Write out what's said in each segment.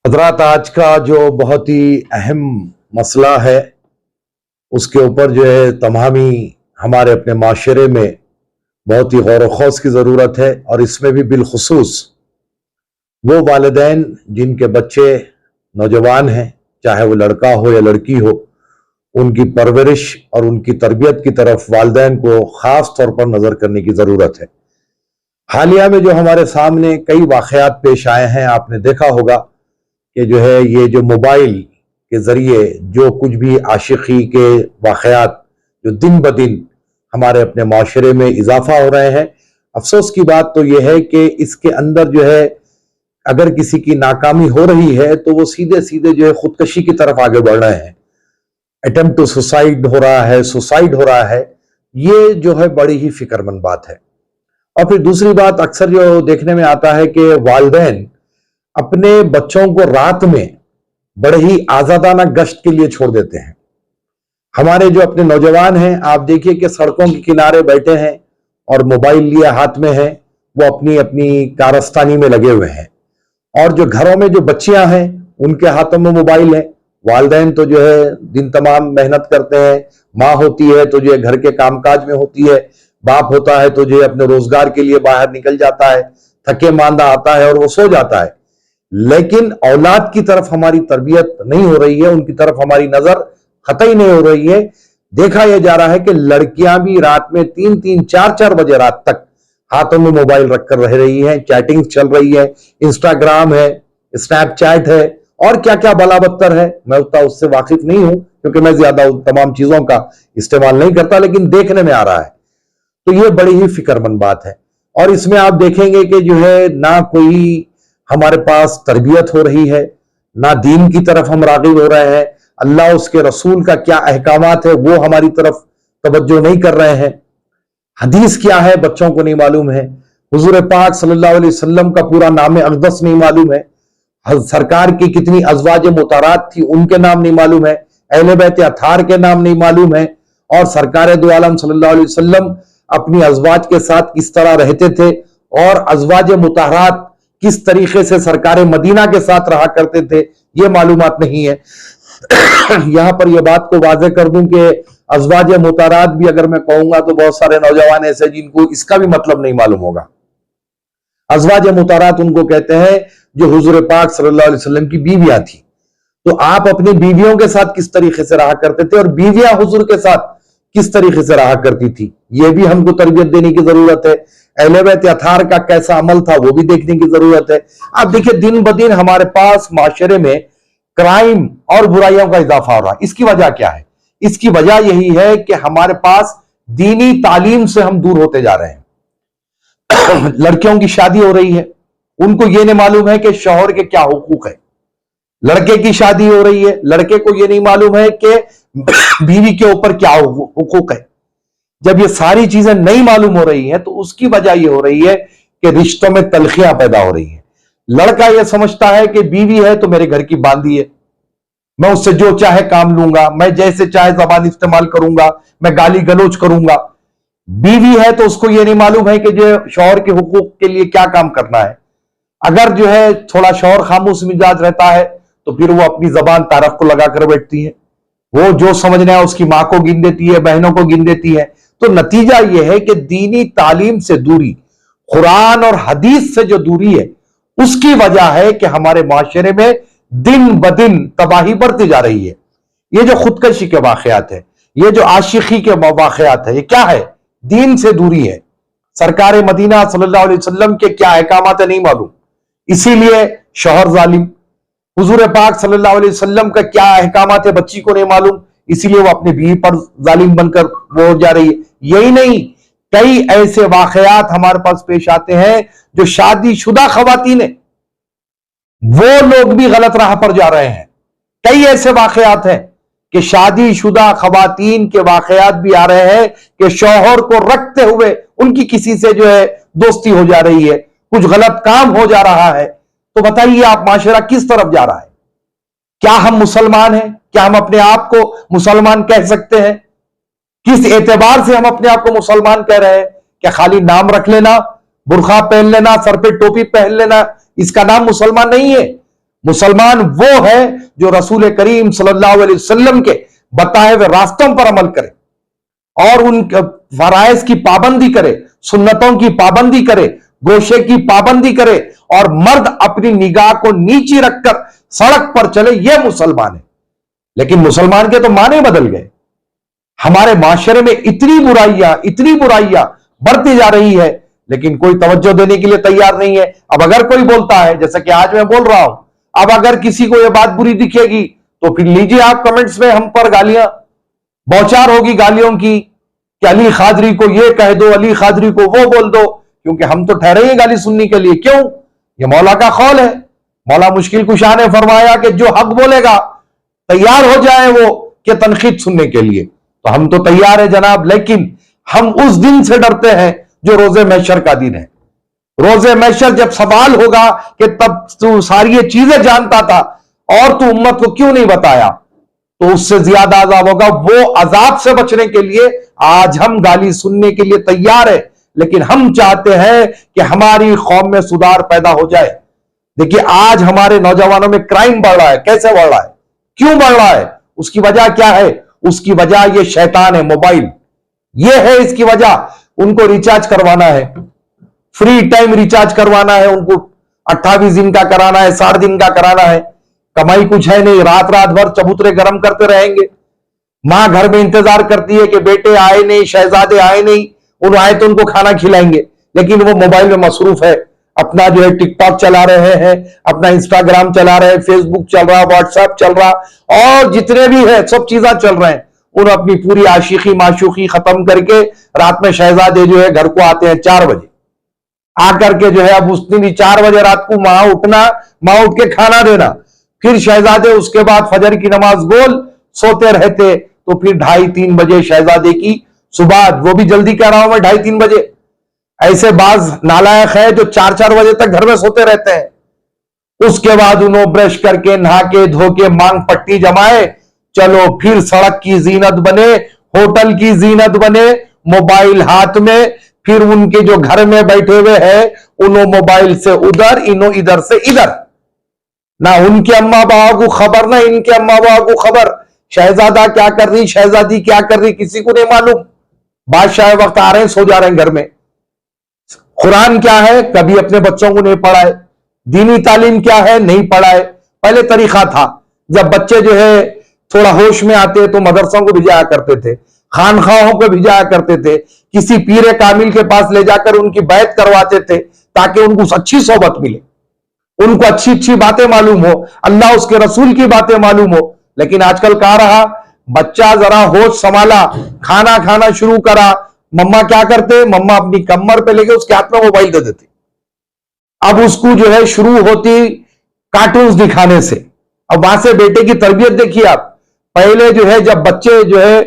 حضرات، آج کا جو بہت ہی اہم مسئلہ ہے اس کے اوپر جو ہے تمامی ہمارے اپنے معاشرے میں بہت ہی غور و خوض کی ضرورت ہے، اور اس میں بھی بالخصوص وہ والدین جن کے بچے نوجوان ہیں، چاہے وہ لڑکا ہو یا لڑکی ہو، ان کی پرورش اور ان کی تربیت کی طرف والدین کو خاص طور پر نظر کرنے کی ضرورت ہے۔ حالیہ میں جو ہمارے سامنے کئی واقعات پیش آئے ہیں، آپ نے دیکھا ہوگا کہ جو ہے یہ جو موبائل کے ذریعے جو کچھ بھی عاشقی کے واقعات جو دن بدن ہمارے اپنے معاشرے میں اضافہ ہو رہے ہیں، افسوس کی بات تو یہ ہے کہ اس کے اندر جو ہے اگر کسی کی ناکامی ہو رہی ہے تو وہ سیدھے سیدھے جو ہے خودکشی کی طرف آگے بڑھ رہے ہیں، اٹیمپٹ ٹو سوسائڈ ہو رہا ہے، سوسائڈ ہو رہا ہے۔ یہ جو ہے بڑی ہی فکر مند بات ہے۔ اور پھر دوسری بات اکثر جو دیکھنے میں آتا ہے کہ والدین اپنے بچوں کو رات میں بڑے ہی آزادانہ گشت کے لیے چھوڑ دیتے ہیں۔ ہمارے جو اپنے نوجوان ہیں، آپ دیکھیے کہ سڑکوں کے کنارے بیٹھے ہیں اور موبائل لیے ہاتھ میں ہیں، وہ اپنی اپنی کارستانی میں لگے ہوئے ہیں، اور جو گھروں میں جو بچیاں ہیں ان کے ہاتھوں میں موبائل ہیں۔ والدین تو جو ہے دن تمام محنت کرتے ہیں، ماں ہوتی ہے تو جو ہے گھر کے کام کاج میں ہوتی ہے، باپ ہوتا ہے تو جو ہے اپنے روزگار کے لیے باہر نکل جاتا ہے، تھکے ماندہ آتا ہے اور وہ سو جاتا ہے۔ لیکن اولاد کی طرف ہماری تربیت نہیں ہو رہی ہے، ان کی طرف ہماری نظر قطعی نہیں ہو رہی ہے۔ دیکھا یہ جا رہا ہے کہ لڑکیاں بھی رات میں 3-3 4-4 بجے رات تک ہاتھوں میں موبائل رکھ کر رہ رہی ہیں، چیٹنگ چل رہی ہے، انسٹاگرام ہے، اسنیپ چیٹ ہے، اور کیا کیا بلا بدتر ہے۔ میں اتنا اس سے واقف نہیں ہوں کیونکہ میں زیادہ ان تمام چیزوں کا استعمال نہیں کرتا، لیکن دیکھنے میں آ رہا ہے۔ تو یہ بڑی ہی فکر مند بات ہے، اور اس میں آپ دیکھیں گے کہ جو ہے نہ کوئی ہمارے پاس تربیت ہو رہی ہے، نہ دین کی طرف ہم راغب ہو رہے ہیں، اللہ اس کے رسول کا کیا احکامات ہے وہ ہماری طرف توجہ نہیں کر رہے ہیں، حدیث کیا ہے بچوں کو نہیں معلوم ہے، حضور پاک صلی اللہ علیہ وسلم کا پورا نام اقدس نہیں معلوم ہے، سرکار کی کتنی ازواج مطہرات تھی ان کے نام نہیں معلوم ہے، اہل بیت اطہار کے نام نہیں معلوم ہے، اور سرکار دو عالم صلی اللہ علیہ وسلم اپنی ازواج کے ساتھ کس طرح رہتے تھے، اور ازواج مطہرات کس طریقے سے سرکار مدینہ کے ساتھ رہا کرتے تھے، یہ معلومات نہیں ہے۔ یہاں پر یہ بات کو واضح کر دوں کہ ازواج مطہرات بھی اگر میں کہوں گا تو بہت سارے نوجوان ایسے جن کو اس کا بھی مطلب نہیں معلوم ہوگا۔ ازواج مطہرات ان کو کہتے ہیں جو حضور پاک صلی اللہ علیہ وسلم کی بیویاں تھیں۔ تو آپ اپنی بیویوں کے ساتھ کس طریقے سے رہا کرتے تھے، اور بیویاں حضور کے ساتھ کس طریقے سے رہا کرتی تھی، یہ بھی ہم کو تربیت دینے کی ضرورت ہے۔ اہل بیت اطہار کا کیسا عمل تھا وہ بھی دیکھنے کی ضرورت ہے۔ آپ دیکھیں دن بدن ہمارے پاس معاشرے میں کرائم اور برائیوں کا اضافہ ہو رہا ہے۔ اس کی وجہ کیا ہے؟ اس کی وجہ یہی ہے کہ ہمارے پاس دینی تعلیم سے ہم دور ہوتے جا رہے ہیں۔ لڑکیوں کی شادی ہو رہی ہے، ان کو یہ نہیں معلوم ہے کہ شوہر کے کیا حقوق ہے۔ لڑکے کی شادی ہو رہی ہے، لڑکے کو یہ نہیں معلوم ہے کہ بیوی کے اوپر کیا حقوق ہے۔ جب یہ ساری چیزیں نہیں معلوم ہو رہی ہیں تو اس کی وجہ یہ ہو رہی ہے کہ رشتوں میں تلخیاں پیدا ہو رہی ہیں۔ لڑکا یہ سمجھتا ہے کہ بیوی ہے تو میرے گھر کی باندھی ہے، میں اس سے جو چاہے کام لوں گا، میں جیسے چاہے زبان استعمال کروں گا، میں گالی گلوچ کروں گا۔ بیوی ہے تو اس کو یہ نہیں معلوم ہے کہ جو شوہر کے حقوق کے لیے کیا کام کرنا ہے۔ اگر جو ہے تھوڑا شوہر خاموش مزاج رہتا ہے تو پھر وہ اپنی زبان طرف کو لگا کر بیٹھتی ہے، وہ جو سمجھنا ہے اس کی ماں کو گن دیتی ہے، بہنوں کو گن دیتی ہے۔ تو نتیجہ یہ ہے کہ دینی تعلیم سے دوری، قرآن اور حدیث سے جو دوری ہے، اس کی وجہ ہے کہ ہمارے معاشرے میں دن بدن تباہی بڑھتی جا رہی ہے۔ یہ جو خودکشی کے واقعات ہے، یہ جو عاشقی کے واقعات ہے، یہ کیا ہے؟ دین سے دوری ہے۔ سرکار مدینہ صلی اللہ علیہ وسلم کے کیا احکامات ہیں نہیں معلوم، اسی لیے شوہر ظالم۔ حضور پاک صلی اللہ علیہ وسلم کا کیا احکامات ہے بچی کو نہیں معلوم، اسی لیے وہ اپنی بیوی پر ظالم بن کر وہ ہو جا رہی ہے۔ یہی نہیں، کئی ایسے واقعات ہمارے پاس پیش آتے ہیں جو شادی شدہ خواتین ہیں، وہ لوگ بھی غلط راہ پر جا رہے ہیں۔ کئی ایسے واقعات ہیں کہ شادی شدہ خواتین کے واقعات بھی آ رہے ہیں کہ شوہر کو رکھتے ہوئے ان کی کسی سے جو ہے دوستی ہو جا رہی ہے، کچھ غلط کام ہو جا رہا ہے۔ تو بتائیے آپ معاشرہ کس طرف جا رہا ہے؟ کیا ہم مسلمان ہیں؟ کیا ہم اپنے آپ کو مسلمان کہہ سکتے ہیں؟ کس اعتبار سے ہم اپنے آپ کو مسلمان کہہ رہے ہیں؟ کیا خالی نام رکھ لینا، برقع پہن لینا، سر پہ ٹوپی پہن لینا، اس کا نام مسلمان نہیں ہے؟ मुसलमान वो है जो रसूल करीम सल्लल्लाहु अलैहि वसल्लम के बताए हुए रास्तों पर अमल करे और उन फराइज की पाबंदी करे, सुन्नतों की पाबंदी करे, गोशे की पाबंदी करे और मर्द अपनी निगाह को नीचे रखकर सड़क पर चले, यह मुसलमान है। लेकिन मुसलमान के तो माने बदल गए। हमारे माशरे में इतनी बुराइयां बढ़ती जा रही है, लेकिन कोई तवज्जो देने के लिए तैयार नहीं है। अब अगर कोई बोलता है, जैसे कि आज मैं बोल रहा हूं, अब अगर किसी को यह बात बुरी दिखेगी तो फिर लीजिए आप कमेंट्स में हम पर गालियां, बौछार होगी गालियों की कि अली खादरी को ये कह दो, अली खादरी को वो बोल दो, क्योंकि हम तो ठहरे हैं गाली सुनने के लिए। क्यों? ये मौला का कौल है। मौला मुश्किल कुशा ने फरमाया कि जो हक बोलेगा तैयार हो जाए वो कि तनकीद सुनने के लिए। तो हम तो तैयार है जनाब, लेकिन हम उस दिन से डरते हैं जो रोजे महशर का दिन है। रोजे महशर जब सवाल होगा कि तब तू सारी ये चीजें जानता था और तू उम्मत को क्यों नहीं बताया, तो उससे ज्यादा अजाब होगा। वो अजाब से बचने के लिए आज हम गाली सुनने के लिए तैयार है, लेकिन हम चाहते हैं कि हमारी कौम में सुधार पैदा हो जाए। देखिए आज हमारे नौजवानों में क्राइम बढ़ रहा है। कैसे बढ़ रहा है? क्यों बढ़ रहा है? उसकी वजह क्या है? उसकी वजह ये शैतान है, मोबाइल। ये है इसकी वजह। उनको रिचार्ज करवाना है, फ्री टाइम रिचार्ज करवाना है, उनको 28 दिन का कराना है, 60 दिन का कराना है। कमाई कुछ है नहीं, रात रात भर चबूतरे गर्म करते रहेंगे। मां घर में इंतजार करती है कि बेटे आए नहीं, शहजादे आए नहीं, उन आए तो उनको खाना खिलाएंगे, लेकिन वो मोबाइल में मसरूफ है। अपना जो है टिकटॉक चला रहे हैं, अपना इंस्टाग्राम चला रहे हैं, फेसबुक चल रहा, व्हाट्सएप चल रहा, और जितने भी है सब चीजें चल रहे हैं। उन अपनी पूरी आशिकी माशूकी खत्म करके रात में शहजादे जो है घर को आते हैं 4 बजे आकर के जो है, अब उस दिन 4 बजे रात को मां उठना, मां उठ के खाना देना, फिर शहजादे उसके बाद फजर की नमाज गोल सोते रहते, तो फिर 2:30-3 बजे शहजादे की सुबह, वो भी जल्दी कह रहा हूं मैं, 2:30-3 बजे। ऐसे बाज नालायक है जो 4-4 बजे तक घर में सोते रहते हैं। उसके बाद उन्होंने ब्रश करके नहा के धो के मांग पट्टी जमाए, चलो फिर सड़क की जीनत बने, होटल की जीनत बने, मोबाइल हाथ में। फिर उनके जो घर में बैठे हुए हैं उन्हों मोबाइल से उधर, इन्हों इधर से इधर। ना उनके अम्मा बाबा को खबर, ना इनके अम्मा बाबा को खबर। शहजादा क्या कर रही, शहजादी क्या कर रही, किसी को नहीं मालूम। बादशाह वक्त आ रहे हैं, सो जा रहे हैं घर में। कुरान क्या है, कभी अपने बच्चों को नहीं पढ़ाए। दीनी तालीम क्या है, नहीं पढ़ाए। पहले तरीका था, जब बच्चे जो है थोड़ा होश में आते तो मदरसों को भिजाया करते थे, खानखाहों को भिजाया करते थे, किसी पीरे कामिल के पास ले जाकर उनकी बैत करवाते थे, ताकि उनको अच्छी सोबत मिले, उनको अच्छी अच्छी बातें मालूम हो, अल्लाह उसके रसूल की बातें मालूम हो। लेकिन आजकल कहा रहा, बच्चा जरा होश संभाला, खाना खाना शुरू करा, मम्मा क्या करते, मम्मा अपनी कमर पे लेके उसके हाथ में मोबाइल दे देती। अब उसको जो है शुरू होती कार्टून्स दिखाने से। अब वहां से बेटे की तरबियत देखिए आप। पहले जो है जब बच्चे जो है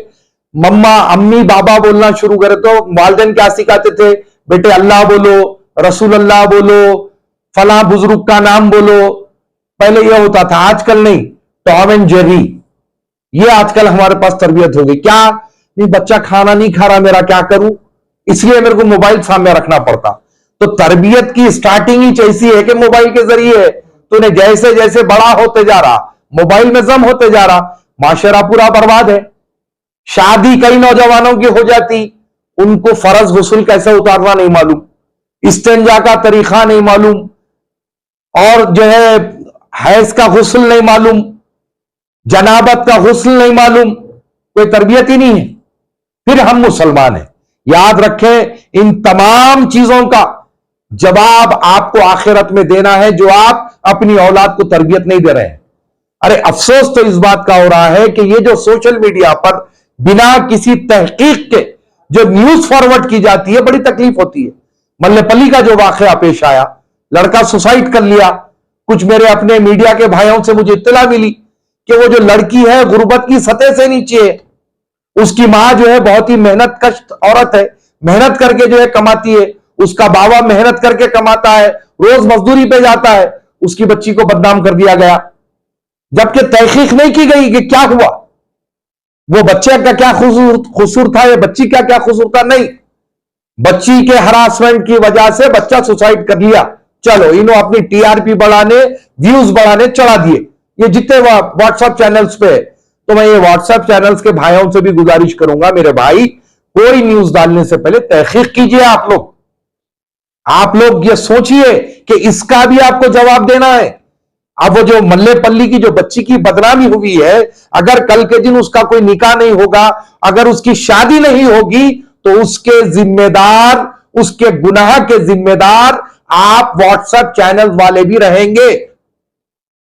मम्मा अम्मी बाबा बोलना शुरू करे तो वालिदैन क्या सिखाते थे, बेटे अल्लाह बोलो, रसूल अल्लाह बोलो, फला बुजुर्ग का नाम बोलो। पहले यह होता था, आजकल नहीं। टॉम एंड जेरी, ये आजकल हमारे पास तरबियत हो गई। क्या नहीं, बच्चा खाना नहीं खा रहा, मेरा क्या करूं, इसलिए मेरे को मोबाइल सामने रखना पड़ता। तो तरबियत की स्टार्टिंग ही ऐसी है कि मोबाइल के जरिए तूने जैसे जैसे बड़ा होते जा रहा, मोबाइल में जम होते जा रहा, माशरा पूरा बर्बाद है। शादी कई नौजवानों की हो जाती, उनको फर्ज गुस्ल कैसे उतारना नहीं मालूम, इस्तिंजा का तरीका नहीं मालूम, और जो है हैज का गुस्ल नहीं मालूम, जनाबत का गुस्ल नहीं मालूम, कोई तरबियत ही नहीं है। फिर हम मुसलमान हैं। याद रखें, इन तमाम चीजों का जवाब आपको आखिरत में देना है, जो आप अपनी औलाद को तरबियत नहीं दे रहे हैं। अरे अफसोस तो इस बात का हो रहा है कि ये जो सोशल मीडिया पर बिना किसी तहकीक के जो न्यूज फॉरवर्ड की जाती है, बड़ी तकलीफ होती है। मल्लेपल्ली का जो वाकया पेश आया, लड़का सुसाइड कर लिया। कुछ मेरे अपने मीडिया के भाइयों से मुझे इत्तला मिली कि वो जो लड़की है गुर्बत की सतह से नीचे है, उसकी मां जो है बहुत ही मेहनत कश औरत है, मेहनत करके जो है कमाती है, उसका बाबा मेहनत करके कमाता है, रोज मजदूरी पे जाता है, उसकी बच्ची को बदनाम कर दिया गया, जबकि तहकीक नहीं की गई कि क्या हुआ, वो बच्चे का क्या कसूर था, ये बच्ची का क्या कसूर था। नहीं, बच्ची के हरासमेंट की वजह से बच्चा सुसाइड कर लिया। चलो इन्हों अपनी टीआरपी बढ़ाने, व्यूज बढ़ाने चढ़ा दिए, ये जितने व्हाट्सएप चैनल्स पे। तो मैं ये व्हाट्सएप चैनल्स के भाइयों से भी गुजारिश करूंगा, मेरे भाई कोई न्यूज डालने से पहले तहकीक कीजिए। आप लोग ये सोचिए कि इसका भी आपको जवाब देना है। अब वो जो मल्ले पल्ली की जो बच्ची की बदनामी हुई है, अगर कल के दिन उसका कोई निकाह नहीं होगा, अगर उसकी शादी नहीं होगी, तो उसके जिम्मेदार, उसके गुनाह के जिम्मेदार आप व्हाट्सएप चैनल वाले भी रहेंगे।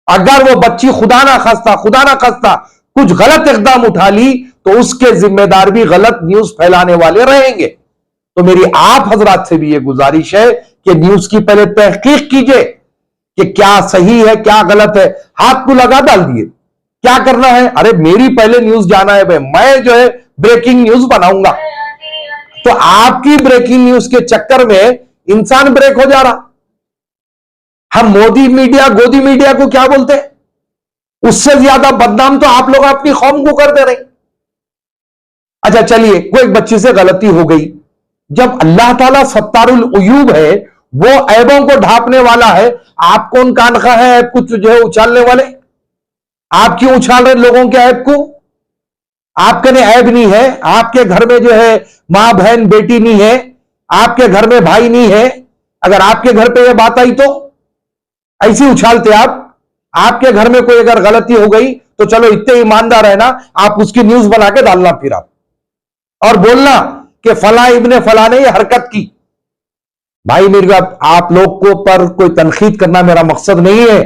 अगर वो बच्ची खुदा ना खास्ता कुछ गलत इकदाम उठा ली, तो उसके जिम्मेदार भी गलत न्यूज फैलाने वाले रहेंगे। तो मेरी आप हजरात से भी ये गुजारिश है कि न्यूज की पहले तहकीक कीजिए कि क्या सही है क्या गलत है। हाथ को लगा डाल दिए, क्या करना है, अरे मेरी पहले न्यूज जाना है भाई, मैं जो है ब्रेकिंग न्यूज बनाऊंगा। तो आपकी ब्रेकिंग न्यूज के चक्कर में इंसान ब्रेक हो जा रहा। हम मोदी मीडिया गोदी मीडिया को क्या बोलते हैं, उससे ज्यादा बदनाम तो आप लोग अपनी कौम को कर दे रहे। अच्छा चलिए, कोई बच्ची से गलती हो गई, जब अल्लाह ताला सत्तारुल उयूब है, वो ऐबों को ढांपने वाला है, आप कौन कान खा है ऐब को जो है उछालने वाले? आप क्यों उछाल रहे लोगों के ऐब को? आपके ने ऐब नहीं है, आपके घर में जो है मां बहन बेटी नहीं है, आपके घर में भाई नहीं है, अगर आपके घर पे ये बात आई तो ऐसी उछालते आप। आपके घर में कोई अगर गलती हो गई तो चलो इतने ईमानदार है ना, आप उसकी न्यूज बना के डालना फिर आप, और बोलना कि फला इब्ने फला ने ये हरकत की। भाई मेरे आप लोग को पर कोई तनखीद करना मेरा मकसद नहीं है,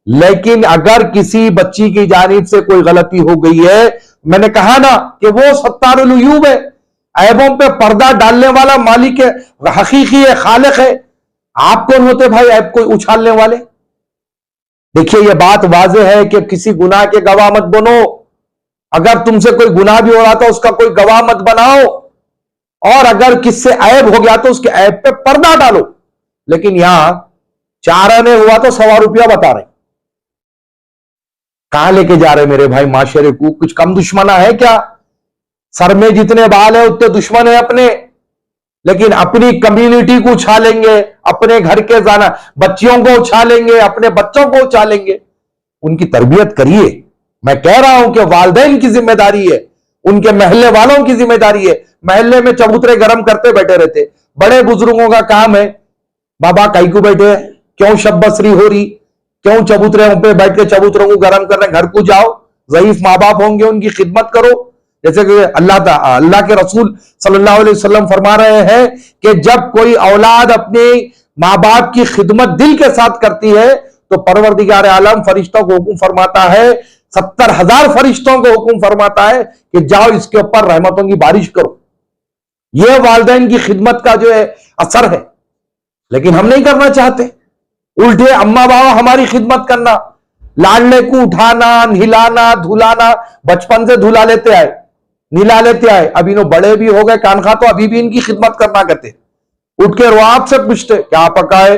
लेकिन अगर किसी बच्ची की जानिब से कोई गलती हो गई है, मैंने कहा ना कि वो सत्तारुल उयूब है, ऐबों पे पर्दा डालने वाला मालिक है, हकीकी है, खालिक है। आप कौन होते भाई ऐब को उछालने वाले? देखिए ये बात वाज़ेह है कि किसी गुनाह के गवाह मत बनो। अगर तुमसे कोई गुनाह भी हो रहा था उसका कोई गवाह मत बनाओ, और अगर किससे ऐब हो गया तो उसके ऐब पे पर्दा डालो। लेकिन यहां 4 आने हुआ तो ₹100 बता रहे, कहां लेके जा रहे मेरे भाई माशरे को? कुछ कम दुश्मना है क्या? सर में जितने बाल है उतने दुश्मन है अपने, लेकिन अपनी कम्युनिटी को उछालेंगे, अपने घर के जाना बच्चियों को उछालेंगे, अपने बच्चों को उछालेंगे। उनकी तरबियत करिए। मैं कह रहा हूं कि वालिदैन की जिम्मेदारी है, उनके महल्ले वालों की जिम्मेदारी है। महल्ले में चबूतरे गरम करते बैठे रहते, बड़े बुजुर्गों का काम है, बाबा काई को बैठे, क्यों शब्बसरी हो रही, क्यों चबूतरे पे बैठ के चबूतरों को गरम करने? घर को जाओ, ज़ईफ माँ बाप होंगे उनकी खिदमत करो। जैसे कि अल्लाह के रसूल सल्लल्लाहु अलैहि वसल्लम फरमा रहे हैं कि जब कोई औलाद अपने माँ बाप की खिदमत दिल के साथ करती है, तो परवरदिगार आलम फरिश्तों को हुक्म फरमाता है, 70,000 फरिश्तों को हुक्म फरमाता है कि जाओ इसके ऊपर रहमतों की बारिश करो। यह वालिदैन की खिदमत का जो है असर है। लेकिन हम नहीं करना चाहते, उल्टे अम्मा बाबा हमारी खिदमत करना, लाडले को उठाना, नहिलाना, धुलाना, बचपन से धुला लेते आए, नीला लेते आए, अब इन्हों बड़े भी हो गए कानखा, तो अभी भी इनकी खिदमत करना कहते। उठ के रुआब से पूछते क्या पकाए?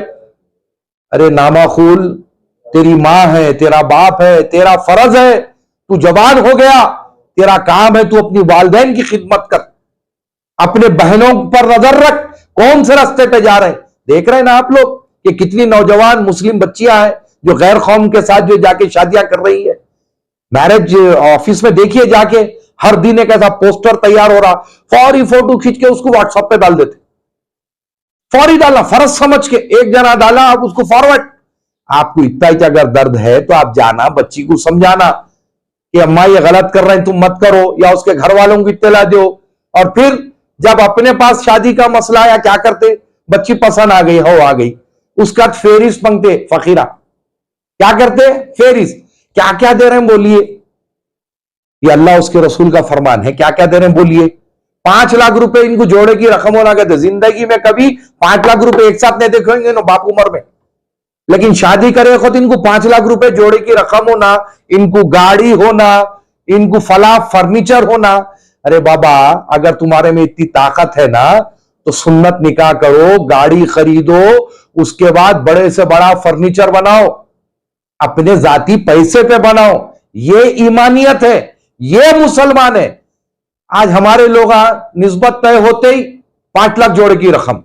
अरे नामाखूल, तेरी मां है, तेरा बाप है, तेरा फर्ज है, तू जवान हो गया, तेरा काम है तू अपनी वालिदैन की खिदमत कर, अपने बहनों पर नजर रख, कौन से रास्ते पे जा रहे हैं। देख रहे हैं ना आप लोग कि कितनी नौजवान मुस्लिम बच्चियां हैं जो गैर कौम के साथ जो जाके शादियां कर रही है। मैरिज ऑफिस में देखिए जाके, हर दिन एक ऐसा पोस्टर तैयार हो रहा, फौरी फोटो खींच के उसको व्हाट्सएप पे डाल देते, फौरी डालना फर्ज समझ के, एक जना डाला आप उसको फॉरवर्ड। आपको इतना ही अगर दर्द है तो आप जाना बच्ची को समझाना कि अम्मा ये गलत कर रहे हैं तुम मत करो, या उसके घर वालों को इत्तला दो। और फिर जब अपने पास शादी का मसला आया क्या करते? बच्ची पसंद आ गई हो, आ गई, उसका फेरिस्त मांगते फकीरा, क्या करते? फेरिस्त, क्या क्या दे रहे हैं बोलिए? ये अल्लाह उसके रसूल का फरमान है, क्या क्या दे रहे हैं बोलिए? 5 लाख रुपए इनको जोड़े की रकम होना कहते। जिंदगी में कभी 5 लाख रुपए एक साथ नहीं देखेंगे ना बाप उम्र में, लेकिन शादी करे खुद इनको 5 लाख रुपए जोड़े की रकम होना, इनको गाड़ी होना, इनको फला फर्नीचर होना। अरे बाबा, अगर तुम्हारे में इतनी ताकत है ना तो सुन्नत निकाह करो, गाड़ी खरीदो, उसके बाद बड़े से बड़ा फर्नीचर बनाओ, अपने जाती पैसे पे बनाओ। ये ईमानियत है, ये मुसलमान है। आज हमारे लोग निस्बत तय होते ही 5 लाख जोड़े की रकम,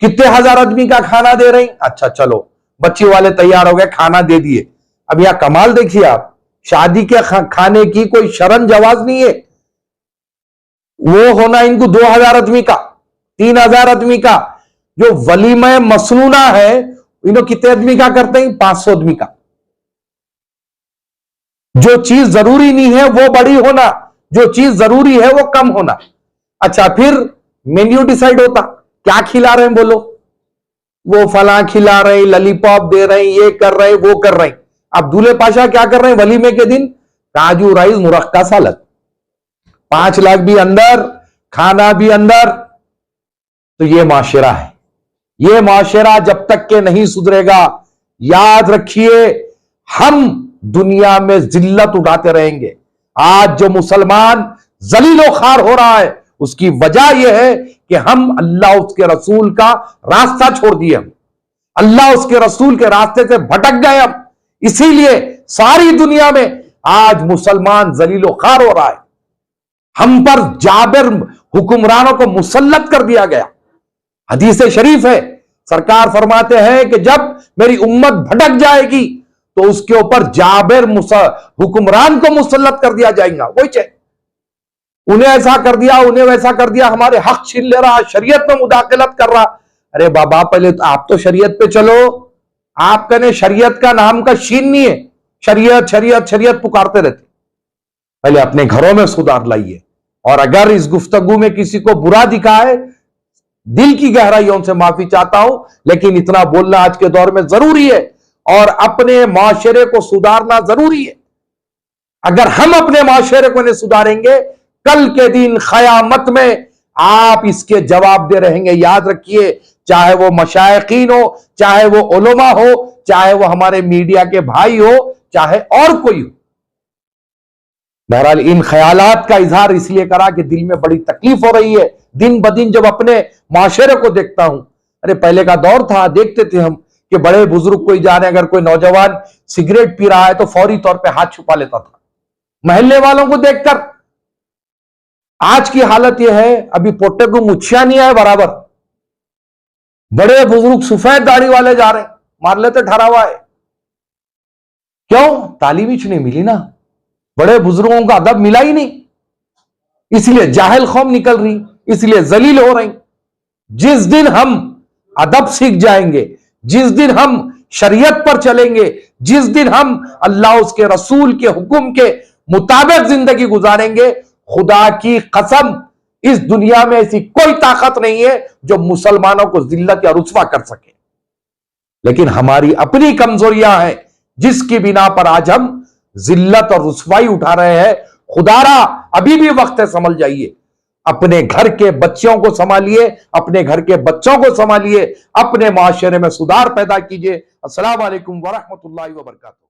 कितने हजार आदमी का खाना दे रही? अच्छा चलो, बच्ची वाले तैयार हो गए, खाना दे दिए। अब यह कमाल देखिए आप, शादी के खाने की कोई शरन जवाज नहीं है। वो होना इनको 2000 आदमी का, 3000 आदमी का। जो वलीमा मसनूना है, इन्हों कितने आदमी का करते हैं? 500 आदमी का। जो चीज जरूरी नहीं है वो बड़ी होना, जो चीज जरूरी है वो कम होना। अच्छा, फिर मेन्यू डिसाइड होता, क्या खिला रहे हैं बोलो? वो फला खिला रहे, ललीपॉप दे रहे, ये कर रहे, वो कर रहे। अब दूल्हे पाशा क्या कर रहे हैं वलीमे के दिन? काजू राइस, मुरक्का सालत, 5 लाख भी अंदर, खाना भी अंदर। तो ये माशरा है। ये माशरा जब तक के नहीं सुधरेगा, याद रखिए, हम दुनिया में जिल्लत उठाते रहेंगे। आज जो मुसलमान जलीलो खार हो रहा है, उसकी वजह यह है कि हम अल्लाह उसके रसूल का रास्ता छोड़ दिए, हम अल्लाह उसके रसूल के रास्ते से भटक गए हम। इसीलिए सारी दुनिया में आज मुसलमान जलीलो खार हो रहा है। हम पर जाबिर हुक्मरानों को मुसल्लत कर दिया गया। हदीस शरीफ है, सरकार फरमाते हैं कि जब मेरी उम्मत भटक जाएगी तो उसके ऊपर जाबिर हुक्मरान को मुसल्लत कर दिया जाएगा। वही चाहिए, उन्हें ऐसा कर दिया, उन्हें वैसा कर दिया, हमारे हक छीन ले रहा, शरीयत में मुदाखलत कर रहा। अरे बाबा, पहले तो आप तो शरीयत पे चलो। आप कहने शरीयत का नाम का शीन नहीं है, शरीयत शरीयत शरीयत पुकारते रहते। पहले अपने घरों में सुधार लाइए। और अगर इस गुफ्तगू में किसी को बुरा दिखा है, दिल की गहराइयों से माफी चाहता हूं, लेकिन इतना बोलना आज के दौर में जरूरी है और अपने माशरे को सुधारना जरूरी है। अगर हम अपने माशरे को नहीं सुधारेंगे, कल के दिन क़यामत में आप इसके जवाब दे रहेंगे। याद रखिए, चाहे वो मशाइखीन हो, चाहे वो उलमा हो, चाहे वो हमारे मीडिया के भाई हो, चाहे और कोई हो। बहरहाल इन ख्यालात का इजहार इसलिए करा कि दिल में बड़ी तकलीफ हो रही है। दिन ब दिन जब अपने माशरे को देखता हूं, अरे पहले का दौर था, देखते थे हम कि बड़े बुजुर्ग कोई जा रहे हैं, अगर कोई नौजवान सिगरेट पी रहा है तो फौरी तौर पे हाथ छुपा लेता था मोहल्ले वालों को देखकर। आज की हालत यह है, अभी पोटे को मुच्छिया नहीं आए बराबर, बड़े बुजुर्ग सफेद दाढ़ी वाले जा रहे हैं, मार लेते ठहरावा है। क्यों? तालीम ही नहीं मिली ना, बड़े बुजुर्गों का अदब मिला ही नहीं, इसलिए जाहिल कौम निकल रही, इसलिए जलील हो रही। जिस दिन हम अदब सीख जाएंगे, जिस दिन हम शरीयत पर चलेंगे, जिस दिन हम अल्लाह उसके रसूल के हुक्म के मुताबिक जिंदगी गुजारेंगे, खुदा की कसम इस दुनिया में ऐसी कोई ताकत नहीं है जो मुसलमानों को जिल्लत या रुस्वा कर सके। लेकिन हमारी अपनी कमजोरियां हैं, जिसकी बिना पर आज हम जिल्लत और रुस्वाई उठा रहे हैं। खुदारा अभी भी वक्त है, समझ जाइए। अपने घर के बच्चों को संभालिए, अपने घर के बच्चों को संभालिए, अपने माशरे में सुधार पैदा कीजिए। अस्सलाम वालेकुम वरहमतुल्लाहि वबरकातुहू।